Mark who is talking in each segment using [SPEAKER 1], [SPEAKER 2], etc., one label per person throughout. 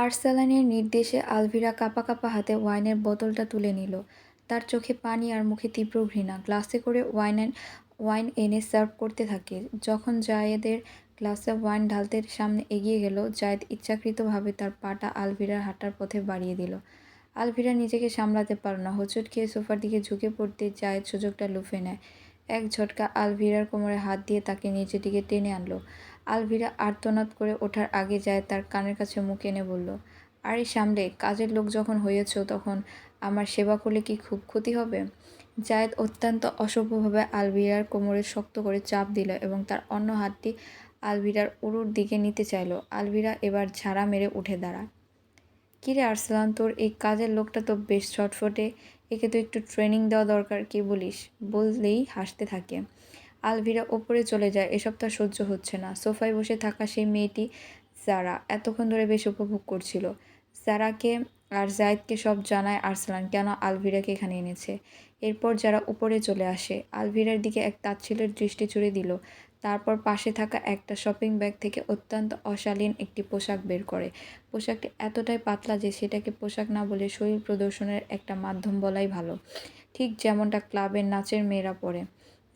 [SPEAKER 1] আর্সালানের নির্দেশে আলভিরা কাঁপা কাঁপা হাতে ওয়াইনের বোতলটা তুলে নিল। তার চোখে পানি আর মুখে তীব্র ঘৃণা। গ্লাসে করে ওয়াইন এনে সার্ভ করতে থাকে। যখন জায়েদের গ্লাসে ওয়াইন ঢালতে সামনে এগিয়ে গেল, জায়েদ ইচ্ছাকৃতভাবে তার পাটা আলভিরার হাঁটার পথে বাড়িয়ে দিল। আলভিরা নিজেকে সামলাতে পারল না। হোঁচট খেয়ে সোফার দিকে ঝুঁকে পড়তে জায়েদ সুযোগটা লুফে নেয়। এক ঝটকা আলভিরার কোমরে হাত দিয়ে তাকে নিচের দিকে টেনে আনলো। আলভিরা আর্তনাদ করে ওঠার আগে জায়েদ তার কানের কাছে মুখ এনে বলল, আরে সামলে, কাজের লোক যখন হয়েছ তখন আমার সেবা করলে কি খুব ক্ষতি হবে? জায়েদ অত্যন্ত অসভ্যভাবে আলভিরার কোমরে শক্ত করে চাপ দিল এবং তার অন্য হাতটি আলভিরার উরুর দিকে নিতে চাইল। আলভিরা এবার ঝাড়া মেরে উঠে দাঁড়ায়। কিরে আর্সলান, তোর এই কাজের লোকটা তো বেশ ছটফটে, একে তো একটু ট্রেনিং দেওয়া দরকার, কি বলিস? বললেই হাসতে থাকে। আলভিরা ওপরে চলে যায়। এসব তার সহ্য হচ্ছে না। সোফায় বসে থাকা সেই মেয়েটি জারা এতক্ষণ ধরে বেশ উপভোগ করছিল। জারাকে আর জায়েদকে সব জানায় আর্সলান কেন আলভিরাকে এখানে এনেছে। এরপর যারা উপরে চলে আসে, আলভিরার দিকে এক তাচ্ছিল্যের দৃষ্টি ছুড়ে দিল। তারপর পাশে থাকা একটা শপিং ব্যাগ থেকে অত্যন্ত অশালীন একটি পোশাক বের করে। পোশাকটি এতটাই পাতলা যে সেটাকে পোশাক না বলে শরীর প্রদর্শনের একটা মাধ্যম বলাই ভালো, ঠিক যেমনটা ক্লাবের নাচের মেয়েরা পরে।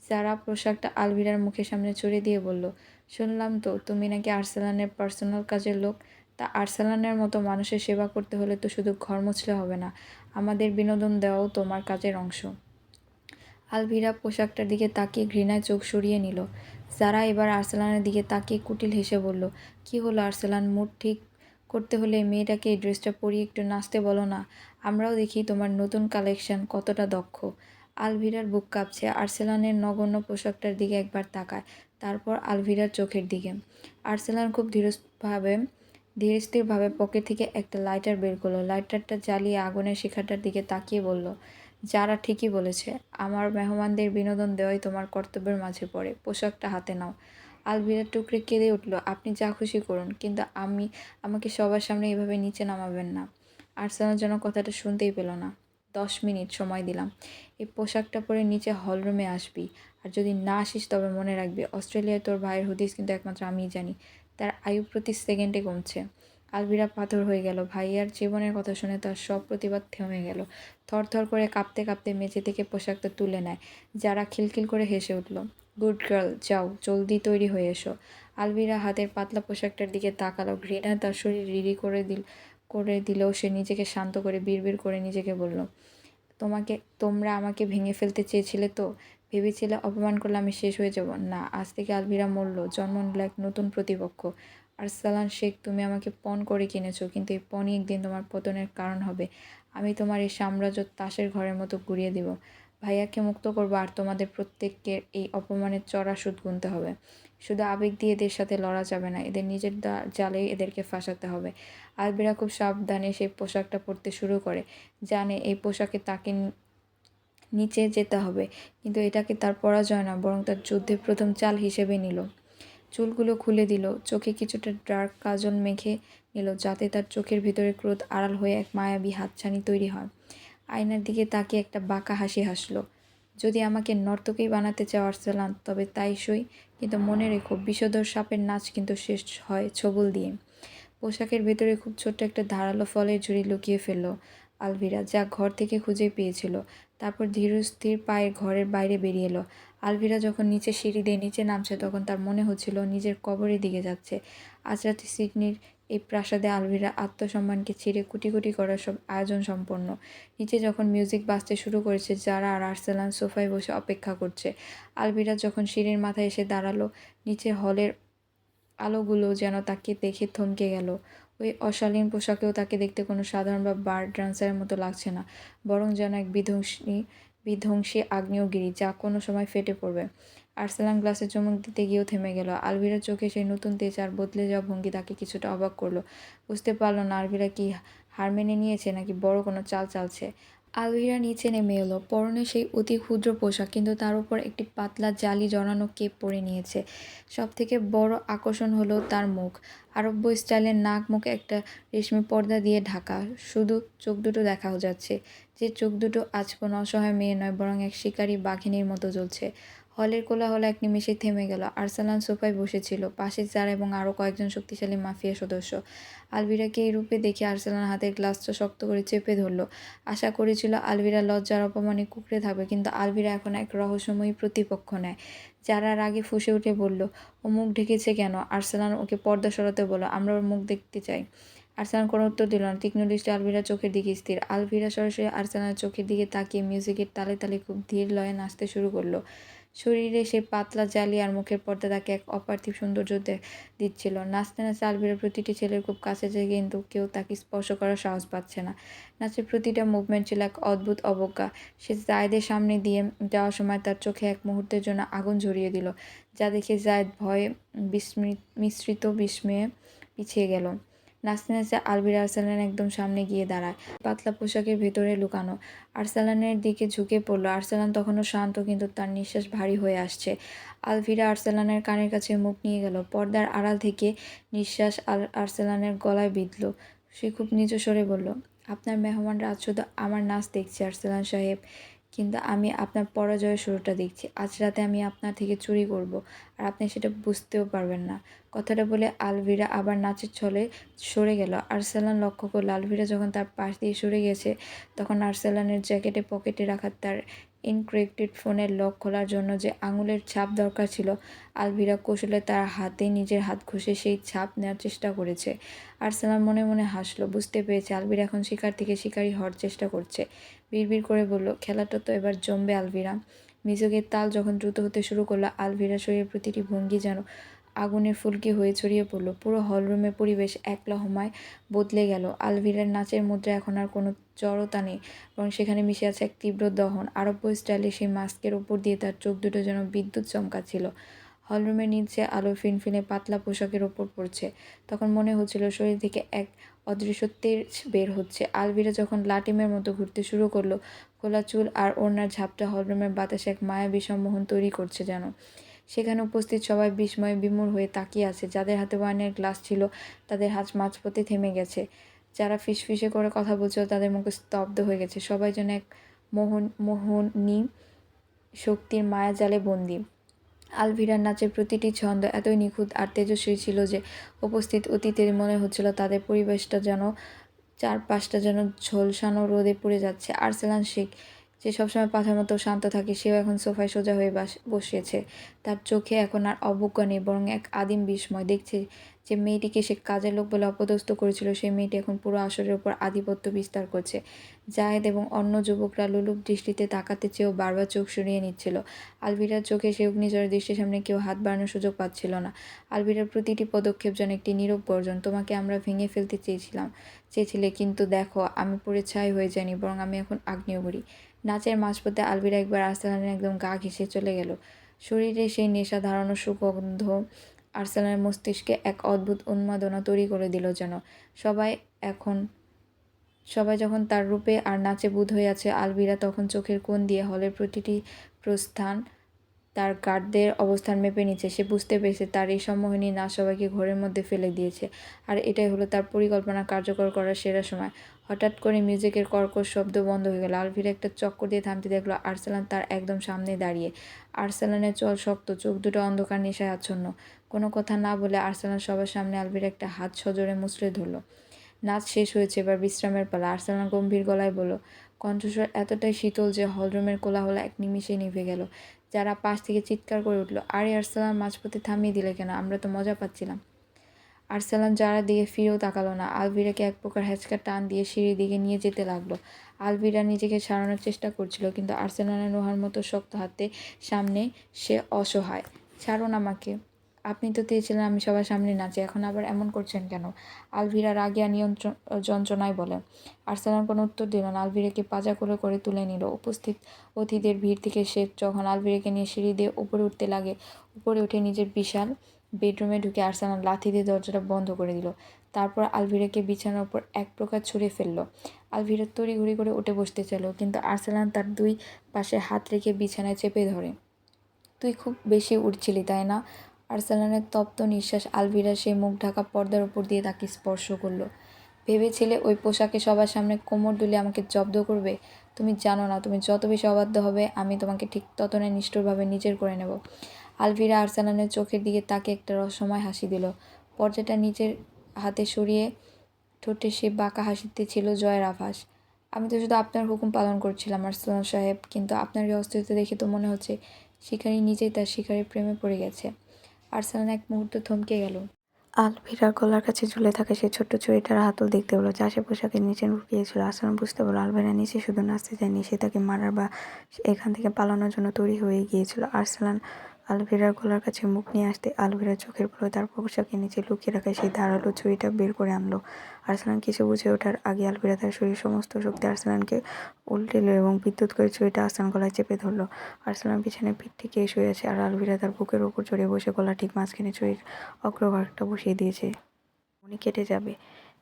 [SPEAKER 1] যারা পোশাকটা আলভিরার মুখের সামনে ছড়িয়ে দিয়ে বলল, শুনলাম তো তুমি নাকি আর্সেলানের পার্সোনাল কাজের লোক। তা আর্সেলানের মতো মানুষের সেবা করতে হলে তো শুধু ঘর মুছলে হবে না, আমাদের বিনোদন দেওয়াও তোমার কাজের অংশ। আলভিরা পোশাকটার দিকে তাকিয়ে ঘৃণায় চোখ সরিয়ে নিল। যারা এবার আর্সেলানের দিকে তাকিয়ে কুটিল হেসে বলল, কি হলো আর্সেলান, মুড ঠিক করতে হলে মেয়েটাকে এই ড্রেসটা পরিয়ে একটু নাচতে বলো না, আমরাও দেখি তোমার নতুন কালেকশন কতটা দক্ষ। আলভিরার বুক কাঁপছে। আর্সেলানের নগণ্য পোশাকটার দিকে একবার তাকায়, তারপর আলভিরার চোখের দিকে। আর্সেলান খুব ধীরস্থিরভাবে পকেট থেকে একটা লাইটার বের করলো। লাইটারটা জ্বালিয়ে আগুনের শিখাটার দিকে তাকিয়ে বলল, যারা ঠিকই বলেছে, আমার মেহমানদের বিনোদন দেওয়াই তোমার কর্তব্যের মাঝে পড়ে। পোশাকটা হাতে নাও। আলভিরা টুকরে কেঁদে উঠল, আপনি যা খুশি করুন, কিন্তু আমাকে সবার সামনে এভাবে নিচে নামাবেন না। আর্সেনাল যেন কথাটা শুনতেই পেল না। 10 মিনিট সময় দিলাম, এই পোশাকটা পরে নিচে হলরুমে আসবি, আর যদি না আসিস তবে মনে রাখবি অস্ট্রেলিয়ায় তোর ভাইয়ের হদিস কিন্তু একমাত্র আমিই জানি। তার আয়ু প্রতি সেকেন্ডে কমছে। আলভিরা পাথর হয়ে গেল। ভাইয়ার জীবনের কথা শুনে তার সব প্রতিবাদ থেমে গেল। থরথর করে কাঁপতে কাঁপতে মেঝে থেকে পোশাকটা তুলে নেয়। যারা খিলখিল করে হেসে উঠল। গুড গার্ল, যাও জলদি তৈরি হয়ে এসো। আলভিরা হাতের পাতলা পোশাকটার দিকে তাকালো। ঘৃণা তার শরীর রিরি করে দিলেও সে নিজেকে শান্ত করে বিড়বিড় করে নিজেকে বলল, তোমরা আমাকে ভেঙে ফেলতে চেয়েছিলে তো? ভেবেছিলে অপমান করলে আমি শেষ হয়ে যাব? না, আজ থেকে আলভিরা মরল, জন্ম নিল এক নতুন প্রতিপক্ষ। আরসালান শেখ, তুমি আমাকে পণ করে কিনেছো, কিন্তু এই পণই একদিন তোমার পতনের কারণ হবে। আমি তোমার এই সাম্রাজ্য তাসের ঘরের মতো ঘুরিয়ে দিব। ভাইয়াকে মুক্ত করবো, আর তোমাদের প্রত্যেককে এই অপমানের চড়া সুদ গুনতে হবে। শুধু আবেগ দিয়ে এদের সাথে লড়া যাবে না, এদের নিজের জালেই এদেরকে ফাঁসাতে হবে। আলভিরা খুব সাবধানে সেই পোশাকটা পরতে শুরু করে। জানে এই পোশাকে তাকে নিচে যেতে হবে, কিন্তু এটাকে তার পরাজয় না, বরং তার যুদ্ধের প্রথম চাল হিসেবে নিল। চুলগুলো খুলে দিল, চোখে কিছুটা ডার্ক কাজল মেখে নিল, যাতে তার চোখের ভিতরে ক্রোধ আড়াল হয়ে এক মায়াবী হাতছানি তৈরি হয়। আয়নার দিকে তাকিয়ে একটা বাঁকা হাসি হাসলো। যদি আমাকে নর্তকী বানাতে চাও আর্সেলান, তবে তাই সই, কিন্তু মনে রেখো বিষধর সাপের নাচ কিন্তু শেষ হয় ছোবল দিয়ে। পোশাকের ভেতরে খুব ছোট্ট একটা ধারালো ফলের ঝুড়ি লুকিয়ে ফেলল আলভিরা, যা ঘর থেকে খুঁজে পেয়েছিল। তারপর ধীরস্থির পায়ে ঘরের বাইরে বেরিয়ে এলো। আলভিরা যখন নিচে সিঁড়ি দিয়ে নিচে নামছে, তখন তার মনে হচ্ছিল নিজের কবরের দিকে যাচ্ছে। আজ রাতে সিডনির এই প্রাসাদে আলভিরা আত্মসম্মানকে ছিঁড়ে কুটি কুটি করার সব আয়োজন সম্পন্ন। নিচে যখন মিউজিক বাজতে শুরু করেছে, যারা আর আর্সেলান সোফায় বসে অপেক্ষা করছে। আলভিরা যখন সিঁড়ির মাথায় এসে দাঁড়ালো, নিচে হলের আলোগুলো যেন তাকে দেখে থমকে গেল। ওই অশালীন পোশাকেও তাকে দেখতে কোনো সাধারণ বা বার ডান্সারের মতো লাগছে না, বরং যেন এক বিধ্বংসী আগ্নেয়গিরি, যা কোনো সময় ফেটে পড়বে। আর্সেলান গ্লাসে চুমুক দিতে গিয়েও থেমে গেল। আলভিরার চোখে সেই নতুন তেজ আর বদলে যাওয়া ভঙ্গি তাকে কিছুটা অবাক করলো। বুঝতে পারল না আলভিরা কি হার মেনে নিয়েছে নাকি বড় কোনো চাল চালছে। আলভিরা নিচে নেমে এলো। পরনে সেই অতি ক্ষুদ্র পোশাক, কিন্তু তার উপর একটি পাতলা জালি জড়ানো কেপ পরে নিয়েছে। সবথেকে বড় আকর্ষণ হলো তার মুখ। আরব্য স্টাইলের নাক মুখ একটা রেশমি পর্দা দিয়ে ঢাকা, শুধু চোখ দুটো দেখা যাচ্ছে। যে চোখ দুটো আজ কোনো অসহায় মেয়ে নয়, বরং এক শিকারী বাঘিনীর মতো জ্বলছে। হলের কোলাহল এক নিমেষেই থেমে গেল। আর্সেলান সোফায় বসেছিল, পাশে যারা এবং আরও কয়েকজন শক্তিশালী মাফিয়া সদস্য। আলভিরাকে এই রূপে দেখে আর্সেলান হাতের গ্লাসটা শক্ত করে চেপে ধরল। আশা করেছিল আলভিরা লজ্জার অপমানে কুঁকড়ে থাকবে, কিন্তু আলভিরা এখন এক রহস্যময়ী প্রতিপক্ষ নেয়। যারা রাগে ফুঁসে উঠে বলল, ও মুখ ঢেকেছে কেন? আর্সেলান ওকে পর্দা সরাতে বলল, আমরা ওর মুখ দেখতে চাই। আর্সেলান কোনো উত্তর দিল না। তীক্ষ্ণ দৃষ্টি আলভিরার চোখের দিকে স্থির। আলভিরা সরাসরি আর্সেলানের চোখের দিকে তাকিয়ে মিউজিকের তালে তালে খুব ধীর লয়ে নাচতে শুরু করলো। শরীরে সেই পাতলা জালি আর মুখের পর্দা তাকে এক অপার্থিব সৌন্দর্য দিচ্ছিল। নাচতে নাচতে আলভিরা প্রতিটি ছেলের খুব কাছে যায়, কিন্তু কেউ তাকে স্পর্শ করার সাহস পাচ্ছে না। নাচের প্রতিটা মুভমেন্ট ছিল এক অদ্ভুত অবজ্ঞা। সে জায়েদের সামনে দিয়ে যাওয়ার সময় তার চোখে এক মুহূর্তের জন্য আগুন ঝরিয়ে দিল, যা দেখে জায়েদ ভয়ে মিশ্রিত বিস্ময়ে পিছিয়ে গেল। নাচতে নাচতে আলভিরা আর্সেলানের একদম সামনে গিয়ে দাঁড়ায়, পাতলা পোশাকের ভেতরে লুকানো। আর্সেলানের দিকে ঝুঁকে পড়ল। আর্সেলান তখনও শান্ত, কিন্তু তার নিঃশ্বাস ভারী হয়ে আসছে। আলভিরা আর্সেলানের কানের কাছে মুখ নিয়ে গেল। পর্দার আড়াল থেকে নিঃশ্বাস আর্সেলানের গলায় বিঁধল। সে খুব নিচু স্বরে বলল, আপনার মেহমানরা আজ শুধু আমার নাচ দেখছে আর্সেলান সাহেব, কিন্তু আমি আপনার পরাজয়ের শুরুটা দেখছি। আজ রাতে আমি আপনার থেকে চুরি করব, আর আপনি সেটা বুঝতেও পারবেন না। কথাটা বলে আলভিরা আবার নাচের ছলে সরে গেল। আর্সেলান লক্ষ্য করল, আলভিরা যখন তার পাশ দিয়ে সরে গেছে, তখন আর্সেলানের জ্যাকেটে পকেটে রাখা তার এনক্রিপ্টেড ফোনের লক খোলার জন্য যে আঙুলের ছাপ দরকার ছিল, আলভিরা কৌশলে তার হাতে নিজের হাত ঘষে সেই ছাপ নেওয়ার চেষ্টা করেছে। আর্সেলান মনে মনে হাসল, বুঝতে পেরেছে আলভিরা এখন শিকার থেকে শিকারী হওয়ার চেষ্টা করছে। বিড়বিড় করে বলল, খেলাটা তো এবার জমবে আলভিরা। মিউজিকের তাল যখন দ্রুত হতে শুরু করলো, আলভিরার শরীরের প্রতিটি ভঙ্গি যেন আগুনের ফুলকি হয়ে ছড়িয়ে পড়ল। পুরো হলরুমের পরিবেশ এক লহমায় বদলে গেল। আলভিরার নাচের মুদ্রা এখন আর কোনো জড়তা নেই, বরং সেখানে মিশে আছে এক তীব্র দহন। আরব্য স্টাইলে সেই মাস্কের ওপর দিয়ে তার চোখ দুটো যেন বিদ্যুৎ চমকাচ্ছিল। হলরুমের নিচে আলো ফিনফিনে পাতলা পোশাকের ওপর পড়ছে। তখন মনে হচ্ছিল শরীর থেকে এক অদৃশ্য তেজ বের হচ্ছে। আলভিরা যখন লাটিমের মতো ঘুরতে শুরু করলো, খোলা চুল আর ওড়নার ঝাপটা হলরুমের বাতাসে এক মায়াবী সম্মোহন তৈরি করছে যেন। সেখানে উপস্থিত সবাই বিস্ময়ে বিমূঢ় হয়ে তাকিয়ে আছে। যাদের হাতে ওয়াইনের গ্লাস ছিল, তাদের হাত মাঝপথে থেমে গেছে। যারা ফিসফিসে করে কথা বলছিল, তাদের মুখ স্তব্ধ হয়ে গেছে। সবাই যেন এক মোহনী শক্তির মায়াজালে বন্দী। আলভিরার নাচের প্রতিটি ছন্দ এতই নিখুঁত আর তেজস্বী ছিল যে উপস্থিত অতিথির মনে হচ্ছিল তাদের পরিবেশটা যেন চারপাশটা যেন ঝলসানো রোদে পুড়ে যাচ্ছে। আর্সেলান শেখ, যে সবসময় পাথার মতো শান্ত থাকে, সেও এখন সোফায় সোজা হয়ে বসিয়েছে। তার চোখে এখন আর অবজ্ঞা নেই, বরং এক আদিম বিস্ময়। দেখছে যে মেয়েটিকে সে কাজের লোক বলে অপদস্থ করেছিল, সেই মেয়েটি এখন পুরো আসরের ওপর আধিপত্য বিস্তার করছে। জায়েদ এবং অন্য যুবকরা লোলুপ দৃষ্টিতে তাকাতে চেয়েও বারবার চোখ সরিয়ে নিচ্ছিল। আলভিরার চোখে সেই অগ্নিঝড়ের দৃষ্টির সামনে কেউ হাত বাড়ানোর সুযোগ পাচ্ছিল না। আলভিরার প্রতিটি পদক্ষেপ যেন একটি নীরব গর্জন। তোমাকে আমরা ভেঙে ফেলতে চেয়েছিলে, কিন্তু দেখো, আমি পুড়ে ছাই হয়ে যাইনি, বরং আমি এখন আগ্নেয়গিরি। নাচের মাঝপথে আলভিরা একবার আর্সেলানের একদম গা ঘেঁষে চলে গেল। শরীরে সেই নেশা ধারানো সুগন্ধ আর্সেলানের মস্তিষ্কে এক অদ্ভুত উন্মাদনা তৈরি করে দিল যেন। সবাই যখন তার রূপে আর নাচে বুঁদ হয়ে আছে, আলভিরা তখন চোখের কোণ দিয়ে হলের প্রতিটি প্রস্থান তার গার্ডদের অবস্থান মেপে নিচ্ছে। সে বুঝতে পেরেছে তার এই সম্মোহনী নাচ সবাইকে ঘোরের মধ্যে ফেলে দিয়েছে, আর এটাই হলো তার পরিকল্পনা কার্যকর করার সেরা সময়। হঠাৎ করে মিউজিকের কর্কশ শব্দ বন্ধ হয়ে গেল। আলভিরা একটা চক্কর দিয়ে থামতে দেখলো আর্সেলান তার একদম সামনে দাঁড়িয়ে। আর্সেলানের চোয়াল শক্ত, চোখ দুটো অন্ধকার নেশায় আচ্ছন্ন। কোনো কথা না বলে আর্সেলান সবার সামনে আলভিরা একটা হাত সজোরে মুচড়ে ধরল। নাচ শেষ হয়েছে, এবার বিশ্রামের পালা। আর্সেলান গম্ভীর গলায় বলল, কণ্ঠস্বর এতটাই শীতল যে হলরুমের কোলাহল এক নিমিষেই নিভে গেল। যারা পাশ থেকে চিৎকার করে উঠল, আরে আর্সেলান, মাঝপথে থামিয়ে দিলে কেন? আমরা তো মজা পাচ্ছিলাম। আর্সেলান যারা দিকে ফিরেও তাকালো না। আলভিরাকে এক প্রকার হ্যাঁচকা টান দিয়ে সিঁড়ির দিকে নিয়ে যেতে লাগলো। আলভিরা নিজেকে সারানোর চেষ্টা করছিল, কিন্তু আর্সেলানের লোহার মতো শক্ত হাতে সামনে সে অসহায়। ছাড়ুন আমাকে। আপনি তো চেয়েছিলেন আমি সবার সামনে নাচি, এখন আবার এমন করছেন কেন? আলভিরা রাগিয়া যন্ত্রণায় বলে। আর্সেলান কোনো উত্তর দিল না। আলভিরাকে পাজা করে তুলে নিল। উপস্থিত অতিথিদের ভিড় থেকে সে যখন আলভিরাকে নিয়ে সিঁড়ি দিয়ে উপরে উঠতে লাগে, উপরে উঠে নিজের বিশাল বেডরুমে ঢুকে আর্সেলান লাথি দিয়ে দরজাটা বন্ধ করে দিল। তারপর আলভিরাকে বিছানার উপর এক প্রকার ছুঁড়ে ফেলল। আলভিরা তড়িঘড়ি করে উঠে বসতে চাইল, কিন্তু আর্সেলান তার দুই পাশে হাত রেখে বিছানায় চেপে ধরে। তুই খুব বেশি উঠছিলি, তাই না? আর্সেলানের তপ্ত নিঃশ্বাস আলভিরা সেই মুখ ঢাকা পর্দার উপর দিয়ে তাকে স্পর্শ করল। ভেবেছিলে ওই পোশাকে সবার সামনে কোমর দুলে আমাকে জব্দ করবে? তুমি জানো না, তুমি যত বেশি অবাধ্য হবে আমি তোমাকে ঠিক ততটাই নিষ্ঠুরভাবে নিজের করে নেব। আলভিরা আর্সেনালের চোখের দিকে তাকে একটা রহস্যময় হাসি দিল। পর্দাটা নিজের হাতে সরিয়ে ঠোঁটে সে বাঁকা হাসিতে ছিল জয়ের আভাস। আমি তো শুধু আপনার হুকুম পালন করছিলাম আর্সেনাল সাহেব, কিন্তু আপনার এই অস্ত্রতা দেখে তো মনে হচ্ছে শিকারী নিজেই তার শিকারের প্রেমে পড়ে গেছে। আর্সেনাল এক মুহূর্ত থমকে গেল।
[SPEAKER 2] আলভিরার গলার কাছে ঝুলে থাকা সেই ছোট্ট চুড়িটার হাতল দেখতে পেল, যা সে পোশাকের নিচে লুকিয়েছিল। আর্সেনাল বুঝতে পারল আলভিরা নিচে শুধু নাচতে যায়নি, সে তাকে মারার বা এখান থেকে পালানোর জন্য তৈরি হয়ে গিয়েছিল। আর্সেনাল আলভিরার গলার কাছে মুখ নিয়ে আসতে আলভিরার চোখের পলকে তার পোশাকের নিচে লুকিয়ে রাখা সেই ধারালো ছুরিটা বের করে আনলো। আর্সেনাল কিছু বুঝে ওঠার আগে আলভিরা তার শরীরের সমস্ত শক্তি আর্সেনালকে উল্টে এলো এবং বিদ্যুৎ করে ছুরিটা আর্সেনাল গলায় চেপে ধরলো। আর্সেনাল পিছনে পিঠ থেকে শুয়ে আছে আর আলভিরা তার বুকের ওপর চড়ে বসে গলা ঠিক মাঝখানে ছুরির অগ্রভাগটা বসিয়ে দিয়েছে। উনি কেটে যাবে,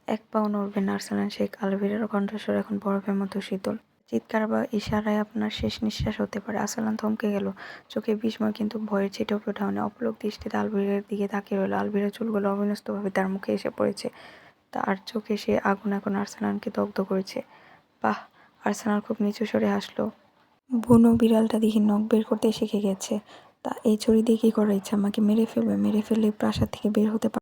[SPEAKER 2] এক পাও নড়বে না। আর্সেনাল শেখ আলভিরার কণ্ঠস্বর এখন বরফের মতো শীতল। চিৎকার বা ইশারায় আপনার শেষ নিঃশ্বাস হতে পারে। আর্সেনাল থমকে গেল, চোখে বিস্ময় কিন্তু ভয়ের ছিটেও ফোটাও নেই। অপলক দৃষ্টিতে আলভিরার দিকে তাকিয়ে রইল। আলভিরার চুলগুলো অবিন্যস্তভাবে তার মুখে এসে পড়েছে, তার চোখে সে আগুন এখন আর্সেনালকে দগ্ধ করেছে। বাহ! আর্সেনাল খুব নিচু স্বরে হাসল। বুনো বিড়ালটা দেখি নখ বের করতে শিখে গেছে। তা এই ছুরি দিয়ে কী করার ইচ্ছা? আমাকে মেরে ফেলবে? মেরে ফেললে প্রাসাদ থেকে বের হতে